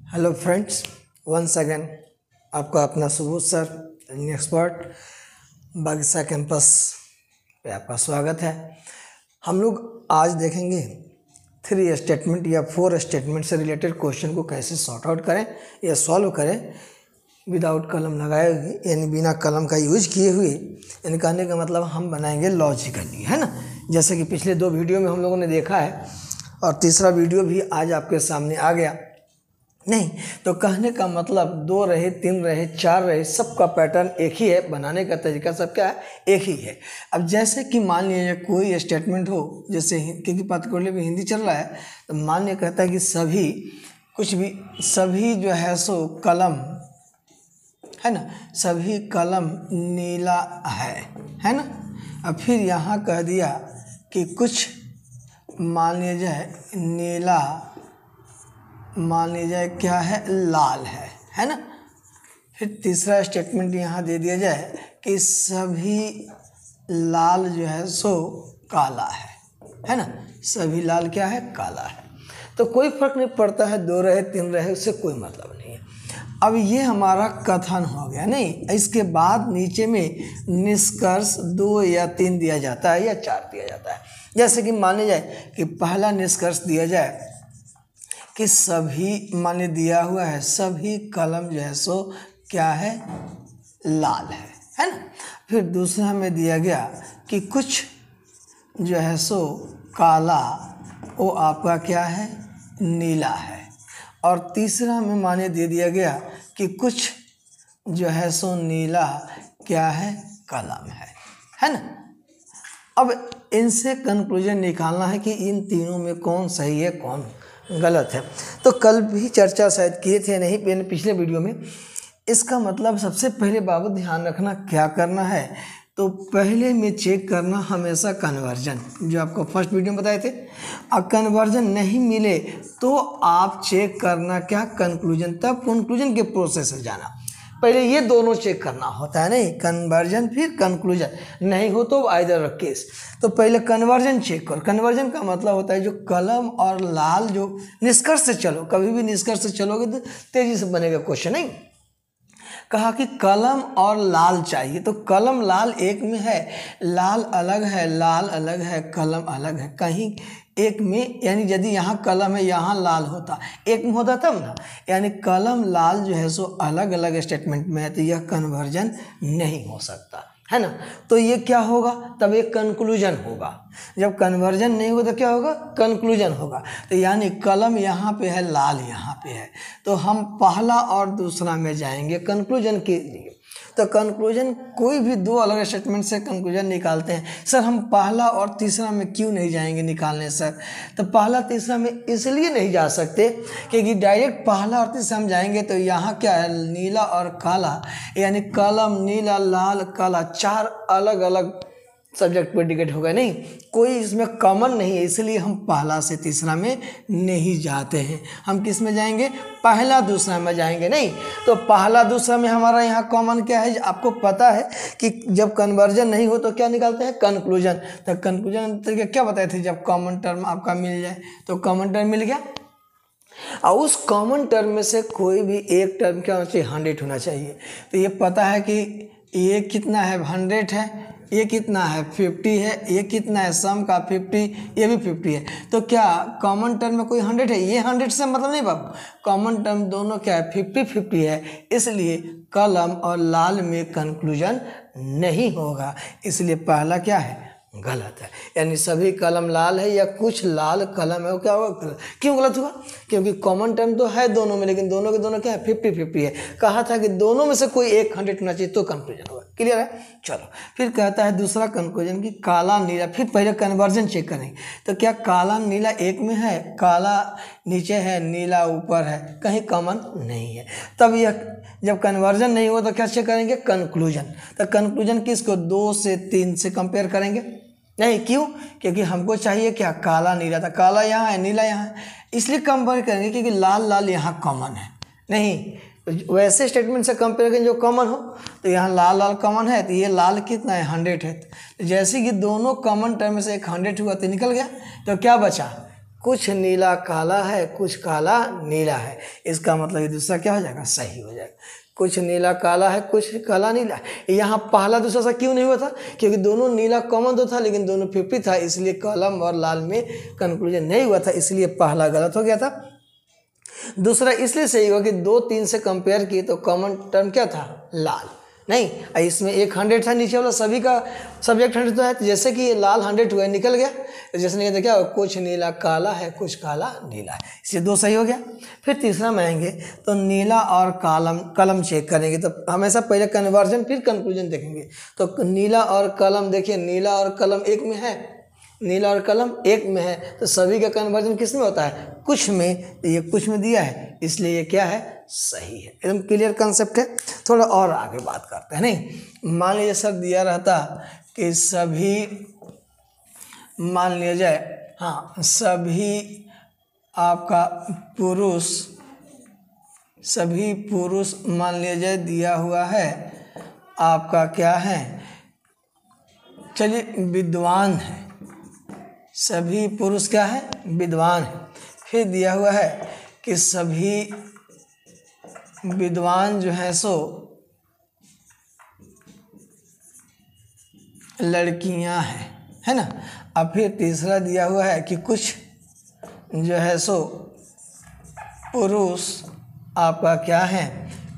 Hello friends, once again आपका अपना Subodh sir running expert Bagisa campus पे आपका स्वागत है। हम लोग आज देखेंगे 3 स्टेटमेंट या 4 स्टेटमेंट से रिलेटेड क्वेश्चन को कैसे सॉर्ट आउट करें या सॉल्व करें विदाउट कलम लगाए हुए, यानी बिना कलम का यूज किए हुए। यानी कहने का मतलब हम बनाएंगे लॉजिकली, है ना। जैसे कि पिछले 2 वीडियो में हम लोगों ने देखा है और तीसरा वीडियो भी आज आपके सामने आ गया। नहीं तो कहने का मतलब 2 रहे, 3 रहे, 4 रहे, सबका पैटर्न एक ही है, बनाने का तरीका सब क्या है, एक ही है। अब जैसे कि मान लीजिए कोई स्टेटमेंट हो, जैसे क्योंकि पार्टिकुलरली में हिंदी चल रहा है, तो मान लिया कहता है कि सभी जो है सो कलम, है ना, सभी कलम नीला है ना। अब फिर यहाँ कह दिया कि कुछ मान लिया जाए नीला, मान लीजिए क्या है, लाल है ना। फिर तीसरा स्टेटमेंट यहाँ दे दिया जाए कि सभी लाल जो है सो काला है ना। सभी लाल क्या है, काला है। तो कोई फर्क नहीं पड़ता है 2 रहे 3 रहे, उससे कोई मतलब नहीं है। अब ये हमारा कथन हो गया। नहीं, इसके बाद नीचे में निष्कर्ष 2 या 3 दिया जाता है या 4 दिया जाता है। जैसे कि मान लिया जाए कि पहला निष्कर्ष दिया जाए कि सभी, मान दिया हुआ है सभी कलम जो है सो क्या है, लाल है ना। फिर दूसरा में दिया गया कि कुछ जो है सो काला, वो आपका क्या है, नीला है। और तीसरा में माने दे दिया गया कि कुछ जो है सो नीला क्या है, कलम है ना। अब इनसे कंक्लूजन निकालना है कि इन तीनों में कौन सही है कौन गलत है। तो कल भी चर्चा शायद किए थे, नहीं पिछले वीडियो में। इसका मतलब सबसे पहले बाबू ध्यान रखना क्या करना है, तो पहले में चेक करना हमेशा कन्वर्जन, जो आपको फर्स्ट वीडियो में बताए थे। अब कन्वर्जन नहीं मिले तो आप चेक करना क्या, कंक्लूजन, तब कंक्लूजन के प्रोसेस में जाना। पहले ये दोनों चेक करना होता है, नहीं, कन्वर्जन फिर कंक्लूजन, नहीं हो तो आइदर केस। तो पहले कन्वर्जन चेक करो। कन्वर्जन का मतलब होता है जो कलम और लाल, जो निष्कर्ष से चलो, कभी भी निष्कर्ष से चलोगे तो तेजी से बनेगा क्वेश्चन। नहीं, कहा कि कलम और लाल चाहिए, तो कलम लाल एक में है, लाल अलग है, लाल अलग है, कलम अलग है। कहीं एक में, यानी यदि यहाँ कलम है यहाँ लाल होता, एक में होता तब ना। यानी कलम लाल जो है सो अलग अलग स्टेटमेंट में है, तो यह कन्वर्जन नहीं हो सकता, है ना। तो ये क्या होगा, तब एक कंक्लूजन होगा। जब कन्वर्जन नहीं होगा तो क्या होगा, कंक्लूजन होगा। तो यानी कलम यहाँ पे है, लाल यहाँ पे है, तो हम पहला और दूसरा में जाएंगे कंक्लूजन के लिए। तो कंक्लूजन कोई भी 2 अलग स्टेटमेंट से कंक्लूजन निकालते हैं। सर हम पहला और तीसरा में क्यों नहीं जाएंगे निकालने सर? तो पहला तीसरा में इसलिए नहीं जा सकते क्योंकि डायरेक्ट पहला और तीसरा में जाएंगे तो यहाँ क्या है, नीला और काला, यानी कलम नीला, लाल, काला, 4 अलग अलग सब्जेक्ट प्रेडिकेट होगा। नहीं, कोई इसमें कॉमन नहीं है, इसलिए हम पहला से तीसरा में नहीं जाते हैं। हम किस में जाएंगे, पहला दूसरा में जाएंगे। नहीं, तो पहला दूसरा में हमारा यहाँ कॉमन क्या है, आपको पता है कि जब कन्वर्जन नहीं हो तो क्या निकालते हैं, कंक्लूजन। तो कंक्लूजन तरीके क्या बताए थे, जब कॉमन टर्म आपका मिल जाए, तो कॉमन टर्म मिल गया और उस कॉमन टर्म में से कोई भी एक टर्म क्या होना चाहिए, 100 होना चाहिए। तो ये पता है कि ये कितना है, 100 है, ये कितना है, 50 है, ये कितना है, सम का 50, ये भी 50 है। तो क्या कॉमन टर्म में कोई 100 है, ये 100 से मतलब नहीं बाबू, कॉमन टर्म दोनों क्या है, 50-50 है, इसलिए कलम और लाल में कंक्लूजन नहीं होगा। इसलिए पहला क्या है, गलत है। यानी सभी कलम लाल है या कुछ लाल कलम है, वो क्या होगा, गलत। क्यों गलत हुआ, क्योंकि कॉमन टर्म तो है दोनों में, लेकिन दोनों के दोनों क्या है, 50-50 है। कहा था कि दोनों में से कोई एक 100 होना चाहिए तो कंक्लूजन होगा। क्लियर है। चलो फिर कहता है दूसरा कंक्लूजन कि काला नीला। फिर पहले कन्वर्जन चेक करेंगे, तो क्या काला नीला एक में है, काला नीचे है, नीला ऊपर है, कहीं कॉमन नहीं है। तब यह जब कन्वर्जन नहीं हो तो क्या चेक करेंगे, कंक्लूजन। तो कंक्लूजन किसको, 2 से 3 से कंपेयर करेंगे। नहीं, क्यों, क्योंकि हमको चाहिए क्या, काला नीला, था काला यहाँ है, नीला यहाँ है, इसलिए कंपेयर करेंगे क्योंकि लाल लाल यहाँ कॉमन है। नहीं, वैसे स्टेटमेंट से कंपेयर करेंगे जो कॉमन हो, तो यहाँ लाल लाल कॉमन है, तो ये लाल कितना है, 100 है। तो जैसे कि दोनों कॉमन टर्म में से एक 100 हुआ तो निकल गया, तो क्या बचा, कुछ नीला काला है, कुछ काला नीला है। इसका मतलब ये दूसरा क्या हो जाएगा, सही हो जाएगा। कुछ नीला काला है, कुछ काला नीला है। यहाँ पहला दूसरा सा क्यों नहीं हुआ था, क्योंकि दोनों नीला कॉमन तो था लेकिन दोनों 50 था, इसलिए कलम और लाल में कंक्लूजन नहीं हुआ था, इसलिए पहला गलत हो गया था। दूसरा इसलिए सही हुआ कि 2 3 से कंपेयर किए तो कॉमन टर्म क्या था, लाल नहीं। इसमें एक 100 था, नीचे वाला सभी का सब्जेक्ट 100 तो है, तो जैसे कि ये लाल 100 हुआ निकल गया, तो जैसे नहीं क्या कुछ नीला काला है, कुछ काला नीला है, इसलिए 2 सही हो गया। फिर तीसरा में आएंगे तो नीला और कलम चेक करेंगे, तो हमेशा पहले कन्वर्जन फिर कंक्लूजन देखेंगे। तो नीला और कलम, देखिए नीला और कलम एक में है, नीला और कलम एक में है, तो सभी का कन्वर्जन किस में होता है, कुछ में। तो ये कुछ में दिया है, इसलिए ये क्या है, सही है। एकदम क्लियर कंसेप्ट है। थोड़ा और आगे बात करते हैं। नहीं, मान लीजिए सर दिया रहता कि सभी, मान लिया जाए हाँ, सभी आपका पुरुष, सभी पुरुष मान लिया जाए दिया हुआ है आपका क्या है, चलिए विद्वान है, सभी पुरुष क्या है, विद्वान है। फिर दिया हुआ है कि सभी विद्वान जो है सो लड़कियां हैं, है ना। अब फिर तीसरा दिया हुआ है कि कुछ जो है सो पुरुष आपका क्या है,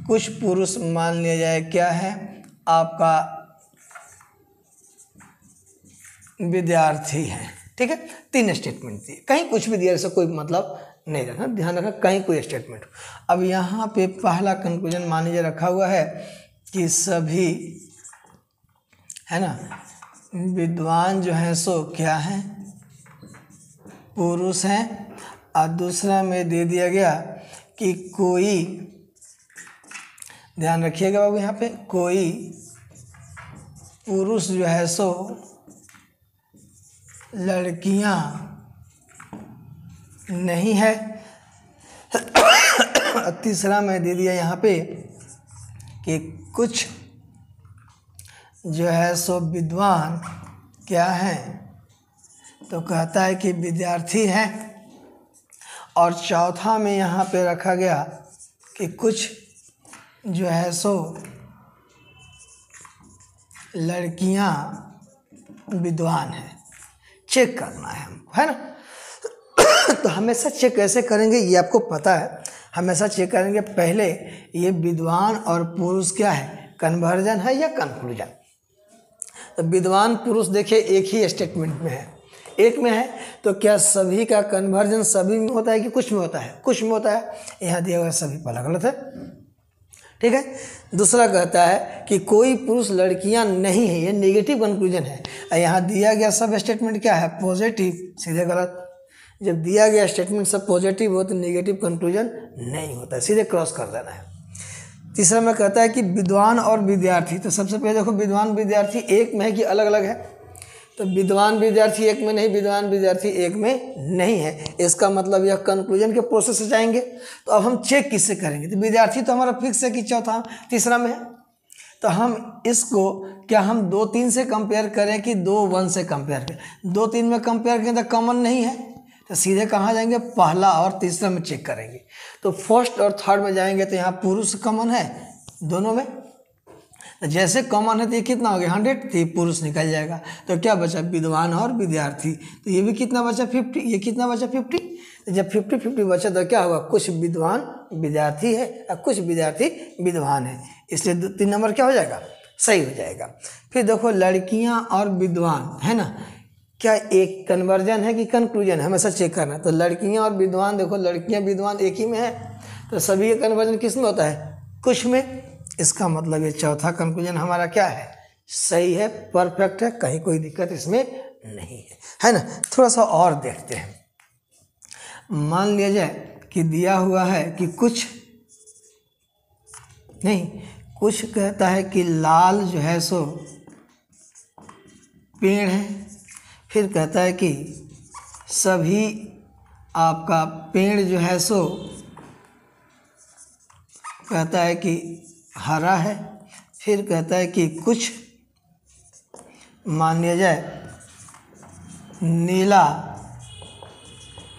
कुछ पुरुष मान लिया जाए क्या है आपका विद्यार्थी है। ठीक है, 3 स्टेटमेंट दिए, कहीं कुछ भी दिया, ऐसा कोई मतलब नहीं रखना, ध्यान रखना कहीं कोई स्टेटमेंट। अब यहाँ पे पहला कंक्लूजन मान लीजिए रखा हुआ है कि सभी, है ना, विद्वान जो है सो क्या है, पुरुष हैं। और दूसरा में दे दिया गया कि कोई, ध्यान रखिएगा बाबू यहाँ पे, कोई पुरुष जो है सो लड़कियां नहीं है। तीसरा में दे दिया यहाँ पे कि कुछ जो है सो विद्वान क्या है, तो कहता है कि विद्यार्थी है। और चौथा में यहाँ पे रखा गया कि कुछ जो है सो लड़कियां विद्वान हैं। चेक करना है हमको, है ना। तो हमेशा चेक कैसे करेंगे ये आपको पता है, हमेशा चेक करेंगे पहले ये विद्वान और पुरुष क्या है, कन्वर्जन है या कंक्लूजन। तो विद्वान पुरुष देखिए एक ही स्टेटमेंट में है, एक में है, तो क्या सभी का कन्वर्जन सभी में होता है कि कुछ में होता है, कुछ में होता है। यहाँ दिया हुआ सभी पहला गलत है। ठीक है, दूसरा कहता है कि कोई पुरुष लड़कियां नहीं है, ये नेगेटिव कंक्लूजन है। यहाँ दिया गया सब स्टेटमेंट क्या है, पॉजिटिव, सीधे गलत। जब दिया गया स्टेटमेंट सब पॉजिटिव हो तो नेगेटिव कंक्लूजन नहीं होता है, सीधे क्रॉस कर देना है। तीसरा में कहता है कि विद्वान और विद्यार्थी, तो सबसे पहले देखो विद्वान विद्यार्थी एक में है कि अलग अलग है, तो विद्वान विद्यार्थी एक में नहीं, विद्वान विद्यार्थी एक में नहीं है। इसका मतलब यह कंक्लूजन के प्रोसेस से जाएंगे। तो अब हम चेक किससे करेंगे, तो विद्यार्थी तो हमारा फिक्स है कि चौथा तीसरा में है, तो हम इसको क्या हम 2 3 से कंपेयर करें कि 2 1 से कंपेयर करें। 2 3 में कंपेयर करें तो कॉमन नहीं है, तो सीधे कहाँ जाएंगे, पहला और तीसरा में चेक करेंगे। तो फर्स्ट और थर्ड में जाएंगे तो यहाँ पुरुष कॉमन है दोनों में, तो जैसे कॉमन है तो ये कितना हो गया 100, तो ये पुरुष निकल जाएगा। तो क्या बचा, विद्वान और विद्यार्थी, तो ये भी कितना बचा 50, ये कितना बचा 50। तो जब 50-50 बचा तो क्या होगा, कुछ विद्वान विद्यार्थी है और कुछ विद्यार्थी विद्वान है, इसलिए 3 नंबर क्या हो जाएगा, सही हो जाएगा। फिर देखो लड़कियां और विद्वान, है ना, क्या एक कन्वर्जन है कि कंक्लूजन है, हमेशा चेक करना। तो लड़कियां और विद्वान, देखो लड़कियां विद्वान एक ही में है, तो सभी का कन्वर्जन किस में होता है, कुछ में। इसका मतलब ये चौथा कंक्लूजन हमारा क्या है, सही है, परफेक्ट है, कहीं कोई दिक्कत इसमें नहीं है, है ना। थोड़ा सा और देखते हैं। मान लिया जाए कि दिया हुआ है कि कुछ नहीं, कुछ कहता है कि लाल जो है सो पेड़ है, फिर कहता है कि सभी आपका पेड़ जो है सो कहता है कि हरा है, फिर कहता है कि कुछ मान लिया जाए नीला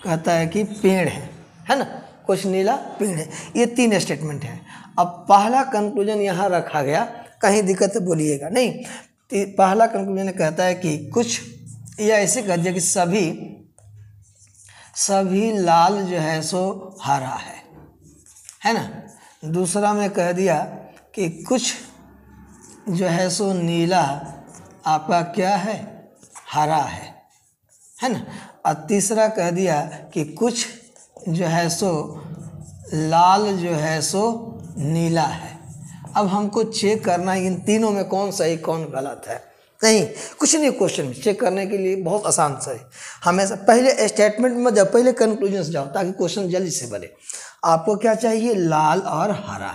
कहता है कि पेड़ है ना, कुछ नीला पेड़ है। ये 3 स्टेटमेंट है। अब पहला कंक्लूजन यहाँ रखा गया, कहीं दिक्कत बोलिएगा नहीं। पहला कंक्लूजन कहता है कि कुछ, या ऐसे कह दिया कि सभी लाल जो है सो हरा है ना। दूसरा में कह दिया कि कुछ जो है सो नीला आपका क्या है, हरा है ना। और तीसरा कह दिया कि कुछ जो है सो लाल जो है सो नीला है। अब हमको चेक करना है इन तीनों में कौन सही कौन गलत है। नहीं, कुछ नहीं, क्वेश्चन चेक करने के लिए बहुत आसान सा है। हमेशा पहले स्टेटमेंट में जब पहले कंक्लूजन से जाओ ताकि क्वेश्चन जल्दी से बने। आपको क्या चाहिए, लाल और हरा।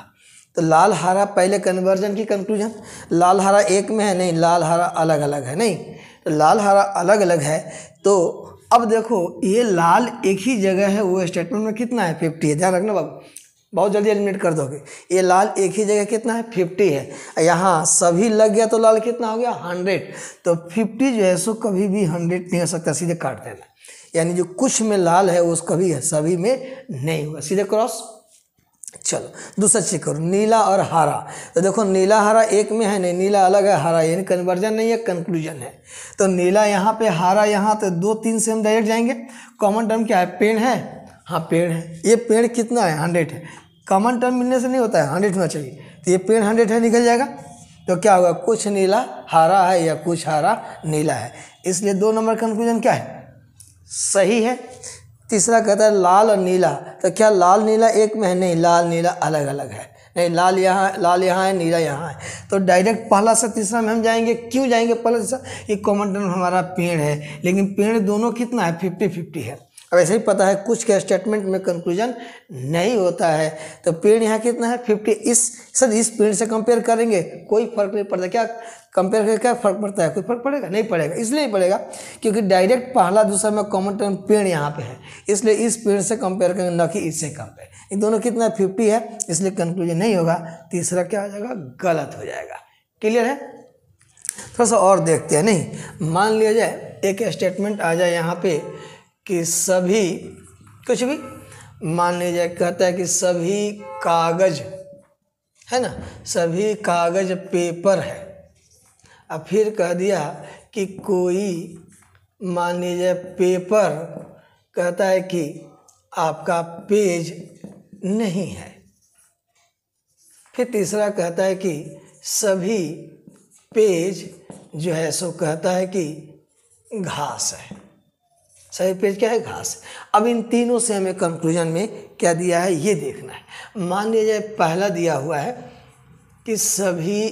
तो लाल हरा पहले कन्वर्जन की कंक्लूजन, लाल हरा एक में है नहीं, लाल हरा अलग अलग है नहीं। तो लाल हरा अलग अलग है। तो अब देखो ये लाल एक ही जगह है, वो स्टेटमेंट में कितना है, 50 है। ध्यान रखना बाबू, बहुत जल्दी एलिमिनेट कर दोगे। ये लाल एक ही जगह कितना है, 50 है। यहाँ सभी लग गया तो लाल कितना हो गया, 100। तो 50 जो है सो कभी भी 100 नहीं हो सकता, सीधे काट देना। यानी जो कुछ में लाल है वो कभी है, सभी में नहीं होगा, सीधे क्रॉस। चलो दूसरा चेक करो, नीला और हरा। तो देखो नीला हरा एक में है नहीं, नीला अलग है, हरा यानी कन्वर्जन नहीं है, कंक्लूजन है। तो नीला यहाँ पे, हरा यहाँ, तो 2 3 से हम डायरेक्ट जाएंगे। कॉमन टर्म क्या है, पेड़ है, हाँ पेड़ है। ये पेड़ कितना है, 100 है। कॉमन टर्म मिलने से नहीं होता है, 100 होना चाहिए। तो ये पेड़ 100 है, निकल जाएगा। तो क्या होगा, कुछ नीला हरा है या कुछ हरा नीला है। इसलिए 2 नंबर कंक्लूजन क्या है, सही है। तीसरा कहता है लाल और नीला। तो क्या लाल नीला एक में है, नहीं, लाल नीला अलग अलग है। नहीं, लाल यहाँ है, नीला यहाँ है। तो डायरेक्ट पहला से तीसरा में हम जाएंगे। क्यों जाएंगे पहला तीसरा, ये कॉमन टर्म हमारा पेड़ है, लेकिन पेड़ दोनों कितना है, 50-50 है। अब ऐसे ही पता है कुछ के स्टेटमेंट में कंक्लूजन नहीं होता है। तो पेड़ यहाँ कितना है, 50। इस पेड़ से कंपेयर करेंगे कोई फर्क नहीं पड़ता। क्या कंपेयर करके क्या फर्क पड़ता है, कोई फर्क पड़ेगा, नहीं पड़ेगा। इसलिए नहीं पड़ेगा क्योंकि डायरेक्ट पहला दूसरा में कॉमन टर्म पेड़ यहाँ पे है, इसलिए इस पेड़ से कंपेयर करेंगे, न कि इससे कंपेयर। इन दोनों कितना 50 है, इसलिए कंक्लूजन नहीं होगा। तीसरा क्या हो जाएगा, गलत हो जाएगा। क्लियर है। थोड़ा सा और देखते हैं। नहीं, मान लिया जाए एक स्टेटमेंट आ जाए यहाँ पे कि सभी, कुछ भी मान लीजिए, कहता है कि सभी कागज है ना, सभी कागज पेपर है। अब फिर कह दिया कि कोई, मान लीजिए पेपर, कहता है कि आपका पेज नहीं है। फिर तीसरा कहता है कि सभी पेज जो है सो कहता है कि घास है। सही पेज क्या है, घास। अब इन तीनों से हमें कंक्लूजन में क्या दिया है ये देखना है। मान लीजिए पहला दिया हुआ है कि सभी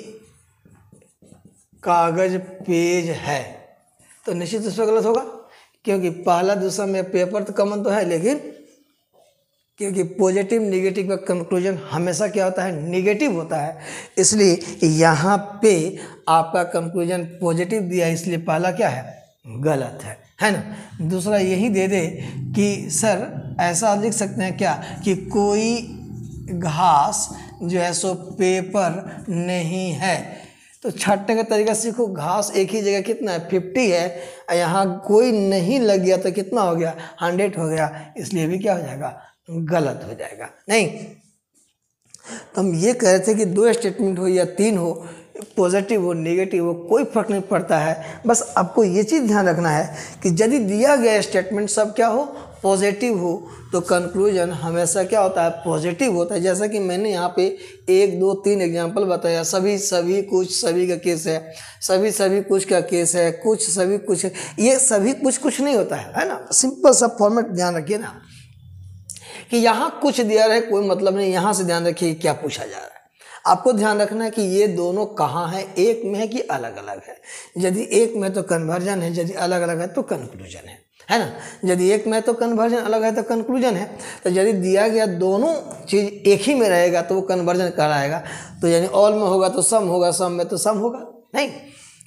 कागज पेज है, तो निश्चित रूप से गलत होगा क्योंकि पहला दूसरा में पेपर तो कॉमन तो है, लेकिन क्योंकि पॉजिटिव निगेटिव का कंक्लूजन हमेशा क्या होता है, निगेटिव होता है। इसलिए यहाँ पे आपका कंक्लूजन पॉजिटिव दिया, इसलिए पहला क्या है, गलत है ना। दूसरा यही दे दे कि सर ऐसा लिख सकते हैं क्या कि कोई घास जो है सो पेपर नहीं है। तो छाटने का तरीका सीखो। घास एक ही जगह कितना है, 50 है। यहाँ कोई नहीं लग गया तो कितना हो गया, 100 हो गया। इसलिए भी क्या हो जाएगा, गलत हो जाएगा। नहीं, तो हम ये कह रहे थे कि 2 स्टेटमेंट हो या 3 हो, पॉजिटिव हो नेगेटिव हो, कोई फर्क नहीं पड़ता है। बस आपको ये चीज़ ध्यान रखना है कि यदि दिया गया स्टेटमेंट सब क्या हो, पॉजिटिव हो, तो कंक्लूजन हमेशा क्या होता है, पॉजिटिव होता है। जैसा कि मैंने यहाँ पे 1 2 3 एग्जांपल बताया। सभी कुछ, सभी का केस है, सभी कुछ का केस है, कुछ सभी कुछ है। ये सभी कुछ नहीं होता है ना। सिंपल सा फॉर्मेट ध्यान रखिए ना कि यहाँ कुछ दिया रहे कोई मतलब नहीं। यहाँ से ध्यान रखिए क्या पूछा जा रहा है। आपको ध्यान रखना है कि ये दोनों कहाँ है, एक में है कि अलग अलग है। यदि एक में तो कन्वर्जन है, यदि अलग अलग है तो कंक्लूजन है ना। यदि एक में तो कन्वर्जन, अलग है तो कंक्लूजन है। तो यदि दिया गया दोनों चीज़ एक ही में रहेगा तो वो कन्वर्जन कहलाएगा। तो यानी ऑल में होगा तो सम होगा, सम में तो सम होगा। नहीं,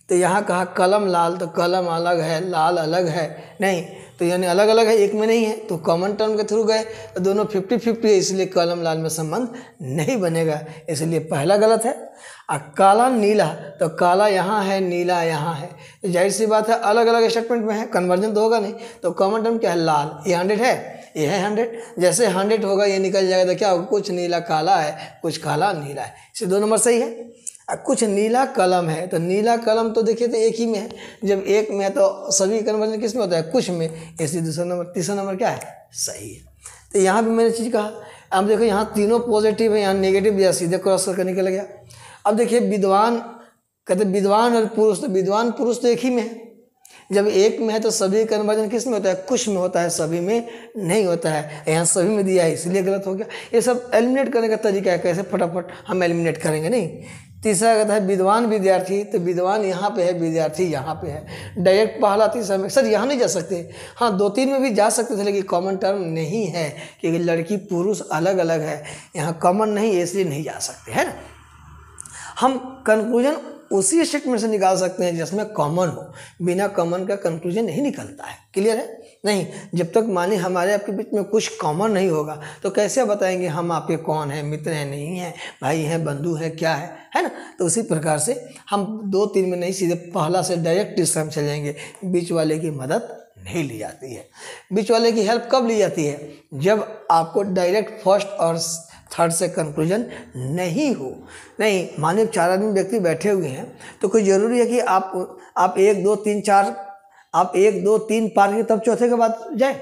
तो यहाँ कहा कलम लाल, तो कलम अलग है, लाल अलग है। नहीं, तो यानी अलग अलग है, एक में नहीं है, तो कॉमन टर्म के थ्रू गए तो दोनों 50-50 है, इसलिए कलम लाल में संबंध नहीं बनेगा, इसलिए पहला गलत है। और काला नीला, तो काला यहाँ है, नीला यहाँ है, तो जाहिर सी बात है अलग अलग स्टेटमेंट में है, कन्वर्जन तो होगा नहीं, तो कॉमन टर्म क्या है, लाल, ये 100 है, ये है 100, जैसे 100 होगा ये निकल जाएगा तो क्या होगा, कुछ नीला काला है, कुछ काला नीला है, इसे 2 नंबर सही है। कुछ नीला कलम है, तो नीला कलम तो देखिए तो एक ही में है, जब एक में है तो सभी कन्वर्जन किस में होता है, कुछ में, इसलिए दूसरा नंबर, तीसरा नंबर क्या है, सही है। तो यहाँ भी मैंने चीज़ कहा, अब देखो यहाँ तीनों पॉजिटिव है, यहाँ नेगेटिव दिया, सीधे क्रॉस करके निकल गया। अब देखिए विद्वान, कहते विद्वान और पुरुष, तो विद्वान पुरुष तो एक ही में है, जब एक में है तो सभी कन्वर्जन किस में होता है, कुछ में होता है, सभी में नहीं होता है, यहाँ सभी में दिया है इसलिए गलत हो गया। ये सब एलिमिनेट करने का तरीका है, कैसे फटाफट हम एलिमिनेट करेंगे, नहीं। तीसरा कहता है विद्वान विद्यार्थी, तो विद्वान यहाँ पे है, विद्यार्थी यहाँ पे है, डायरेक्ट पहला तीसरा में, सर यहाँ नहीं जा सकते, हाँ 2-3 में भी जा सकते थे, लेकिन कॉमन टर्म नहीं है, क्योंकि लड़की पुरुष अलग अलग है, यहाँ कॉमन नहीं है, इसलिए नहीं जा सकते, है ना। हम कंक्लूजन उसी स्टेटमेंट से निकाल सकते हैं जिसमें कॉमन हो, बिना कॉमन का कंक्लूजन नहीं निकलता है, क्लियर है। नहीं, जब तक माने हमारे आपके बीच में कुछ कॉमन नहीं होगा तो कैसे बताएंगे हम आपके कौन है, मित्र हैं, नहीं है, भाई हैं, बंधु है, क्या है ना। तो उसी प्रकार से हम 2-3 में नहीं, सीधे पहला से डायरेक्ट तीसरा में चले जाएंगे, बीच वाले की मदद नहीं ली जाती है। बीच वाले की हेल्प कब ली जाती है, जब आपको डायरेक्ट फर्स्ट और थर्ड से कंक्लूजन नहीं हो। नहीं, मानिए 4 आदमी व्यक्ति बैठे हुए हैं, तो कोई ज़रूरी है कि आप 1 2 3 4 आप 1 2 3 पार के तब चौथे के बाद जाए,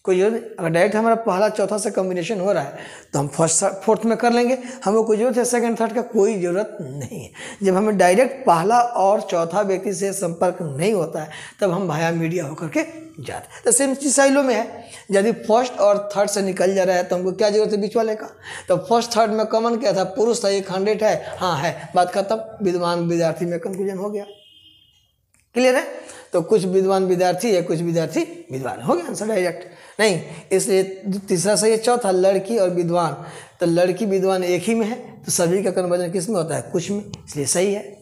कोई जरूरत नहीं। अगर डायरेक्ट हमारा पहला चौथा से कॉम्बिनेशन हो रहा है तो हम फर्स्ट फोर्थ में कर लेंगे, हमें कोई जरूरत है सेकंड थर्ड का, कोई ज़रूरत नहीं है। जब हमें डायरेक्ट पहला और चौथा व्यक्ति से संपर्क नहीं होता है तब हम भाया मीडिया होकर के जाते हैं। तो सेम चीज़ साइलों में है, यदि फर्स्ट और थर्ड से निकल जा रहा है तो हमको क्या जरूरत है, बीच वाले का। तो फर्स्ट थर्ड में कॉमन क्या था, पुरुष था, 100 है, हाँ है, बात खत्म, विद्वान विद्यार्थी में कंक्लूजन हो गया, क्लियर है। तो कुछ विद्वान विद्यार्थी है, कुछ विद्यार्थी विद्वान, हो गया आंसर डायरेक्ट। नहीं, इसलिए तीसरा सही है। चौथा लड़की और विद्वान, तो लड़की विद्वान एक ही में है, तो सभी का कन्वर्जन किस में होता है, कुछ में, इसलिए सही है।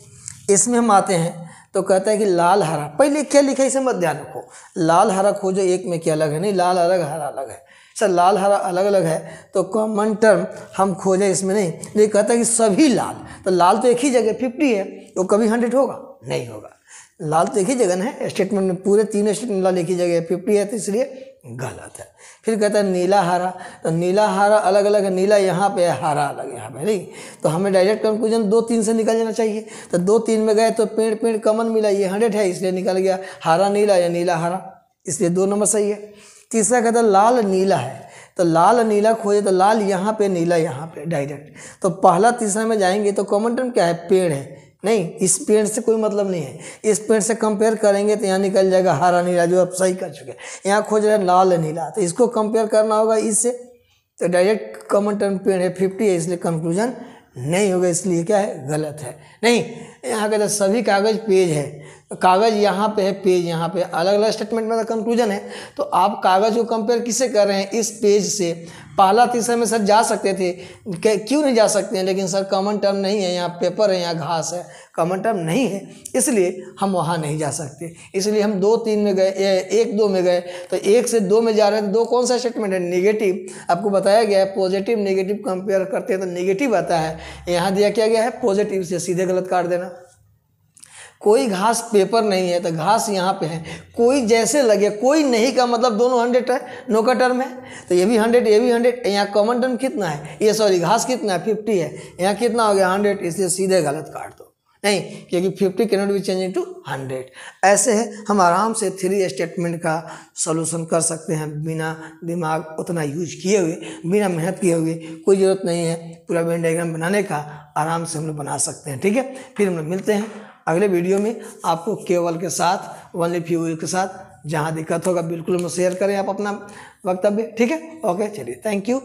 इसमें हम आते हैं तो कहता है कि लाल हरा, पहले क्या लिखा है इसे मत ध्यान रखो, लाल हरा खोजो, एक में क्या अलग है, नहीं लाल अलग हरा अलग है, सर लाल हरा अलग अलग है तो कॉमन टर्म हम खोजे इसमें नहीं। ये कहता है कि सभी लाल, तो लाल तो एक ही जगह 50 है, तो कभी 100 होगा, नहीं होगा। लाल तो एक ही जगह है, स्टेटमेंट में पूरे 3 स्टेटमेंट लाल एक ही जगह 50 है, तो इसलिए गलत है। फिर कहता है नीला हरा, तो नीला हरा अलग अलग है, नीला यहाँ पे है, हरा अलग यहाँ पे, नहीं। तो हमें डायरेक्ट कंक्लूजन 2-3 से निकल जाना चाहिए, तो 2-3 में गए तो पेड़ पेड़ कॉमन मिला, ये 100 है इसलिए निकल गया हरा नीला या नीला हरा, इसलिए 2 नंबर सही है। तीसरा कहता है लाल नीला है, तो लाल नीला खोजे, तो लाल यहाँ पे, नीला यहाँ पे, डायरेक्ट। तो पहला तीसरा में जाएंगे तो कॉमन टर्म क्या है, पेड़ है, नहीं, इस पेड़ से कोई मतलब नहीं है, इस पेड़ से कंपेयर करेंगे तो यहाँ निकल जाएगा हरा नीला, जो आप सही कर चुके हैं। यहाँ खोज रहे हैं लाल नीला, तो इसको कंपेयर करना होगा इससे, तो डायरेक्ट कॉमन टर्म पेड़ है, 50 है, इसलिए कंक्लूजन नहीं होगा, इसलिए क्या है, गलत है। नहीं, यहाँ कहते हैं सभी कागज पेज है, तो कागज यहाँ पे है, पेज यहाँ पे, अलग अलग स्टेटमेंट में कंक्लूजन है। तो आप कागज को कंपेयर किससे कर रहे हैं, इस पेज से। पहला तीसरा में सर जा सकते थे, क्यों नहीं जा सकते हैं, लेकिन सर कॉमन टर्म नहीं है, यहाँ पेपर है, यहाँ घास है, कॉमन टर्म नहीं है, इसलिए हम वहाँ नहीं जा सकते। इसलिए हम 2-3 में गए, 1-2 में गए, तो 1 से 2 में जा रहे हैं, तो 2 कौन सा स्टेटमेंट है, नेगेटिव। आपको बताया गया है पॉजिटिव नेगेटिव कंपेयर करते हैं तो नेगेटिव आता है, यहाँ दिया क्या गया है पॉजिटिव, से सीधे गलत काट देना। कोई घास पेपर नहीं है, तो घास यहाँ पे है, कोई जैसे लगे, कोई नहीं का मतलब दोनों 100 है, नो का टर्म है, तो ये भी 100 ये भी 100, यहाँ कॉमन टर्म कितना है, ये सॉरी घास कितना है, 50 है, यहाँ कितना हो गया 100, इसलिए सीधे गलत काट दो, नहीं, क्योंकि 50 can not be change into 100। ऐसे है हम आराम से 3 स्टेटमेंट का सॉल्यूशन कर सकते हैं, बिना दिमाग उतना यूज किए हुए, बिना मेहनत किए हुए, कोई ज़रूरत नहीं है पूरा वेन डायग्राम बनाने का, आराम से हम लोग बना सकते हैं, ठीक है। फिर हम लोग मिलते हैं अगले वीडियो में, आपको केवल के साथ, ओनली फ्यू के साथ, जहाँ दिक्कत होगा बिल्कुल हम शेयर करें आप अपना वक्तव्य, ठीक है। ओके, चलिए, थैंक यू।